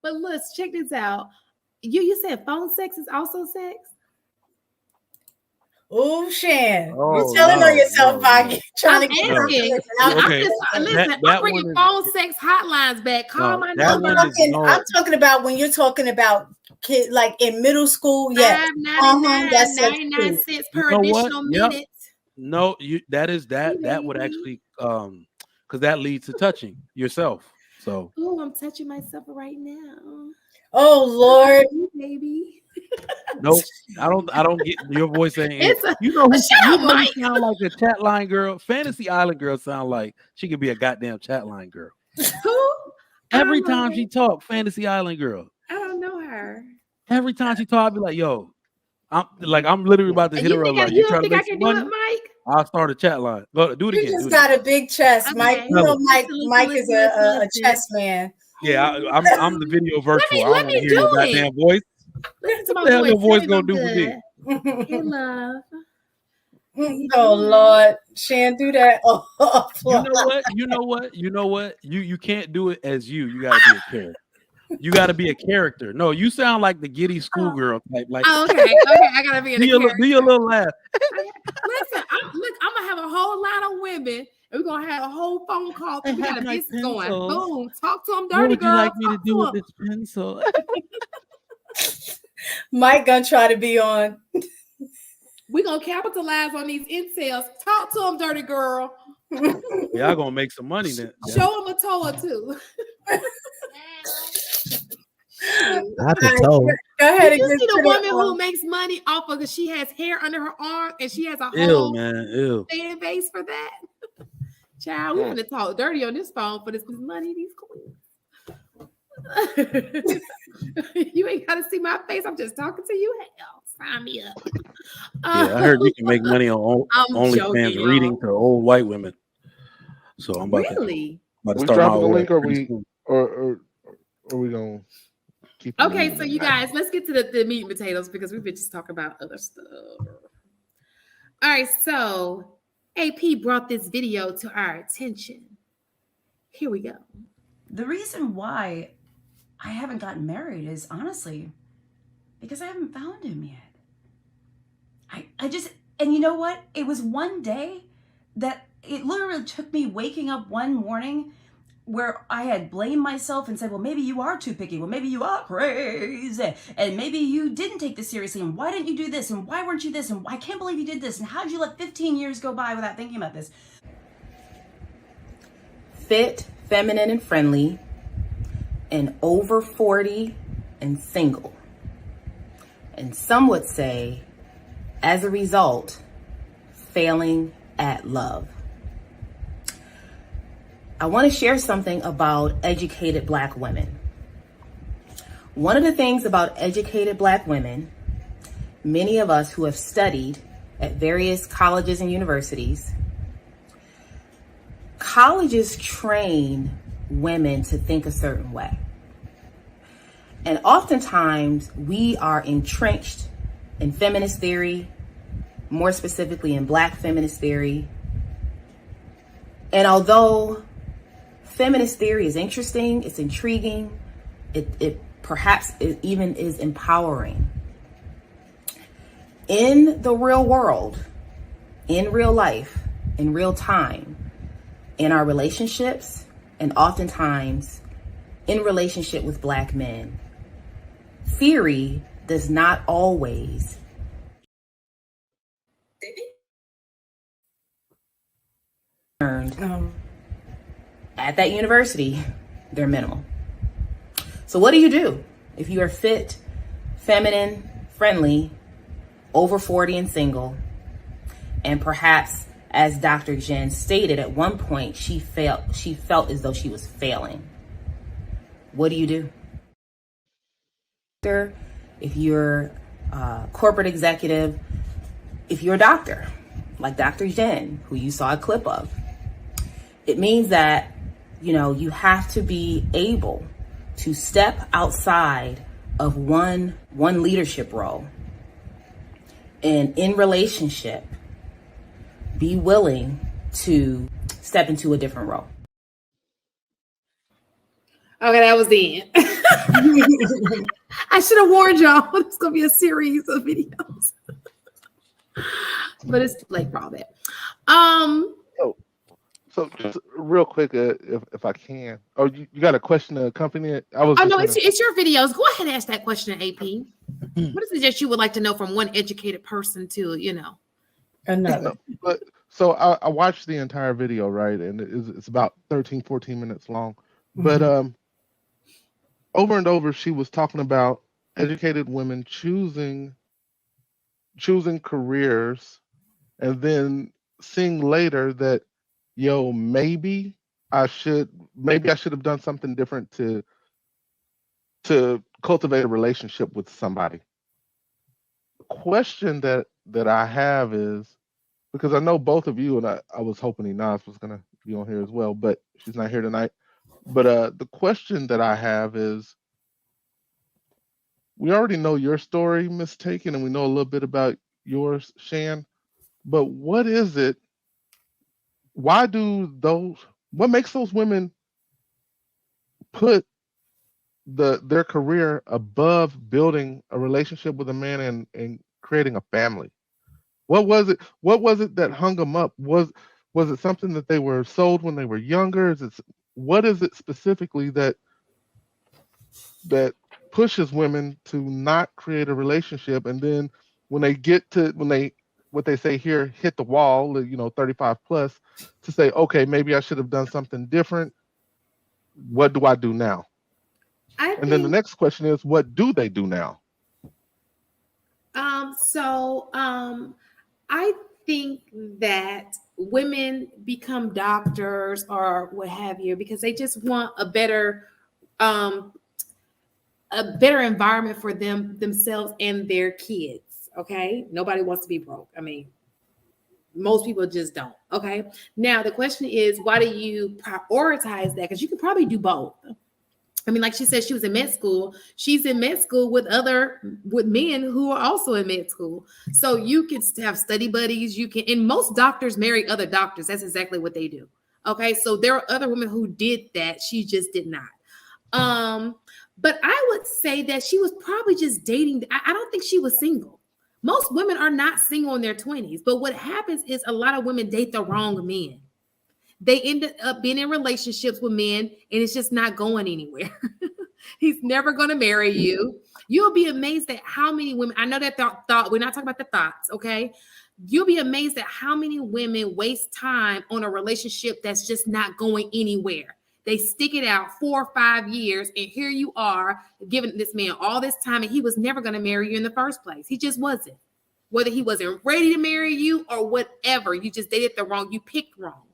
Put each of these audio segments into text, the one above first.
But let's check this out. You said phone sex is also sex? Oh, Shan, you're telling on yourself by trying to get asking. I'm bringing phone sex hotlines back. Call my number. I'm talking about when you're talking about kid like in middle school. Yeah, 99 cents per additional minute. No, that would actually because that leads to touching yourself. So I'm touching myself right now. Oh Lord, baby. Nope, I don't get your voice saying it. You sound like a chat line girl. Fantasy Island girl sound like she could be a goddamn chat line girl. Who? Every time she talk, Fantasy Island girl. I don't know her. Every time she talk, I'll be like, yo, I'm literally about to hit her up. Like, you don't think I can do it, Mike? I'll start a chat line. Go do it again. You just got a big chest, okay. Mike. You know, Mike is a chess man. Yeah, I'm the video virtual. I don't want to hear your goddamn voice. Listen to my voice. What the hell your voice gonna do for me? Hey, love. Oh Lord, Shan, do that. You know what? You can't do it as you. You gotta be a character. You gotta be a character. No, you sound like the giddy schoolgirl type. Like, okay, I gotta be a character. Do your little laugh. Listen, I'm gonna have a whole lot of women. We're gonna have a whole phone call. We got a business going. Boom. Talk to them, dirty girl. What would you like me to do with this pencil? Mike gonna try to be on. We're gonna capitalize on these incels. Talk to them, dirty girl. Y'all gonna make some money then. Show them a toe or two. Not the toe. Go ahead. You see the woman who makes money off of because she has hair under her arm and she has a whole fan base for that. Child, we're gonna talk dirty on this phone for this money, these queens. You ain't gotta see my face. I'm just talking to you. Hell, sign me up. Yeah, I heard you can make money on OnlyFans reading to old white women. So I'm about to start dropping the link, or we gonna keep? Okay, so you guys, let's get to the meat and potatoes because we've been just talking about other stuff. All right, so AP brought this video to our attention. Here we go. The reason why I haven't gotten married is honestly because I haven't found him yet. I just, and you know what? It was one day that it literally took me waking up one morning where I had blamed myself and said, well, maybe you are too picky. Well, maybe you are crazy. And maybe you didn't take this seriously. And why didn't you do this? And why weren't you this? And I can't believe you did this. And how did you let 15 years go by without thinking about this? Fit, feminine, and friendly, and over 40 and single. And some would say, as a result, failing at love. I want to share something about educated Black women. One of the things about educated Black women, many of us who have studied at various colleges and universities, colleges train women to think a certain way. And oftentimes we are entrenched in feminist theory, more specifically in Black feminist theory. And although feminist theory is interesting, it's intriguing, it perhaps even is empowering, in the real world, in real life, in real time, in our relationships, and oftentimes in relationship with Black men, theory does not always learned at that university, they're minimal. So what do if you are fit, feminine, friendly, over 40 and single, and perhaps, as Dr. Jen stated at one point, she felt as though she was failing? What do you do? If you're a corporate executive, if you're a doctor, like Dr. Jen, who you saw a clip of, it means that, you have to be able to step outside of one leadership role, and in relationship, be willing to step into a different role. Okay, that was the end. I should have warned y'all. It's gonna be a series of videos. But it's too late for all that. So just real quick, if I can. Oh, you got a question to accompany it? I was. Oh no, it's your videos. Go ahead and ask that question, AP. What is it that you would like to know from one educated person to, Another. But so I watched the entire video, right? And it's about 13, 14 minutes long. But over and over, she was talking about educated women choosing careers, and then seeing later that, maybe I should have done something different to cultivate a relationship with somebody. The question that I have is, because I know both of you, and I was hoping Inaz was gonna be on here as well, but she's not here tonight. But the question that I have is, we already know your story, Miss Taken, and we know a little bit about yours, Shan. But what is it? What makes those women put their career above building a relationship with a man and creating a family? What was it that hung them up? Was it something that they were sold when they were younger? What is it specifically that pushes women to not create a relationship, and then when they get to what they say here, hit the wall, 35 plus, to say, okay, maybe I should have done something different. What do I do now? Then the next question is, what do they do now? I think that women become doctors or what have you because they just want a better environment for themselves and their kids. Okay, nobody wants to be broke. I mean, most people just don't. Okay, now the question is, why do you prioritize that? Because you can probably do both. I mean, like she said, she was in med school. She's in med school with men who are also in med school. So you can have study buddies. And most doctors marry other doctors. That's exactly what they do. Okay, so there are other women who did that. She just did not. But I would say that she was probably just dating. I don't think she was single. Most women are not single in their 20s. But what happens is a lot of women date the wrong men. They end up being in relationships with men, and it's just not going anywhere. He's never going to marry you. You'll be amazed at how many women, I know that thought, we're not talking about the thoughts, okay? You'll be amazed at how many women waste time on a relationship that's just not going anywhere. They stick it out 4 or 5 years, and here you are giving this man all this time, and he was never going to marry you in the first place. He just wasn't. Whether he wasn't ready to marry you or whatever, you just dated you picked wrong.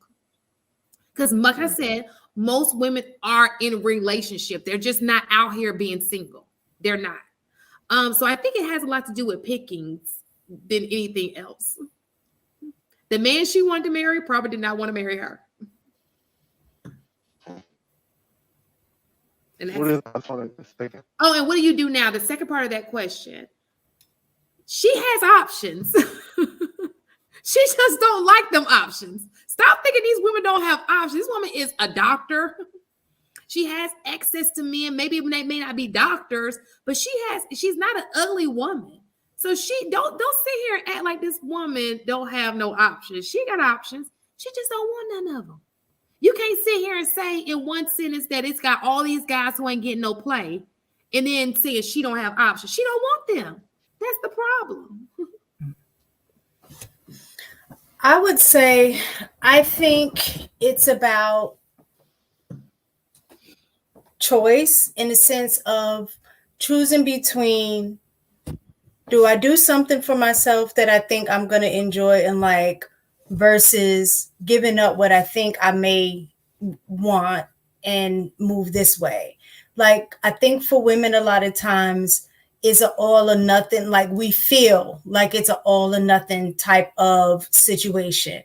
Because like I said, most women are in relationship. They're just not out here being single. They're not. So I think it has a lot to do with pickings than anything else. The man she wanted to marry probably did not want to marry her. And and what do you do now? The second part of that question. She has options. She just don't like them options. Stop thinking these women don't have options. This woman is a doctor. She has access to men. Maybe they may not be doctors, but she's not an ugly woman. So she don't sit here and act like this woman don't have no options. She got options. She just don't want none of them. You can't sit here and say in one sentence that it's got all these guys who ain't getting no play and then say she don't have options. She don't want them. That's the problem. I would say, I think it's about choice in the sense of choosing between, do I do something for myself that I think I'm going to enjoy and like, versus giving up what I think I may want and move this way. Like, I think for women, a lot of times, it's an all or nothing. Like, we feel like it's an all or nothing type of situation.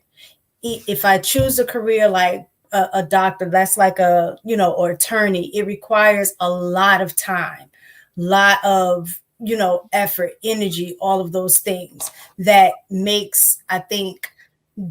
If I choose a career like a doctor, that's like or attorney, it requires a lot of time, lot of, effort, energy, all of those things that makes, I think,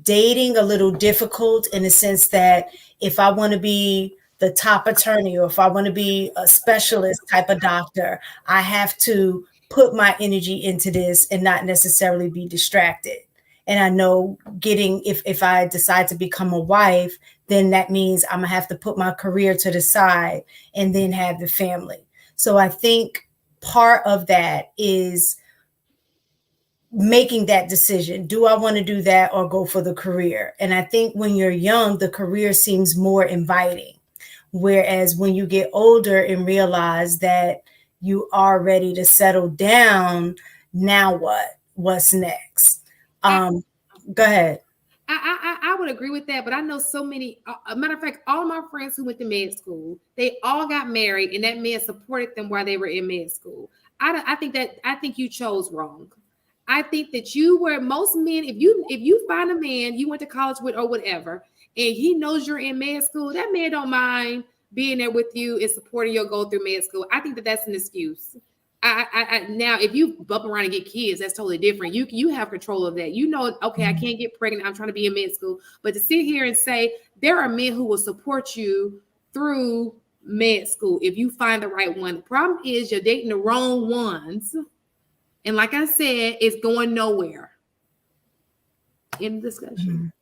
dating a little difficult in the sense that if I want to be the top attorney, or if I want to be a specialist type of doctor, I have to put my energy into this and not necessarily be distracted. And I know if I decide to become a wife, then that means I'm gonna have to put my career to the side and then have the family. So I think part of that is making that decision. Do I want to do that or go for the career? And I think when you're young, the career seems more inviting. Whereas when you get older and realize that you are ready to settle down, now what? What's next? Go ahead. I would agree with that, but I know so many. A matter of fact, all of my friends who went to med school, they all got married, and that man supported them while they were in med school. I think you chose wrong. I think that most men, if you find a man you went to college with or whatever, and he knows you're in med school, that man don't mind being there with you and supporting your go through med school. I think that that's an excuse. Now, if you bump around and get kids, that's totally different. You have control of that. You know, okay, I can't get pregnant. I'm trying to be in med school. But to sit here and say there are men who will support you through med school if you find the right one. The problem is you're dating the wrong ones. And like I said, it's going nowhere. In discussion.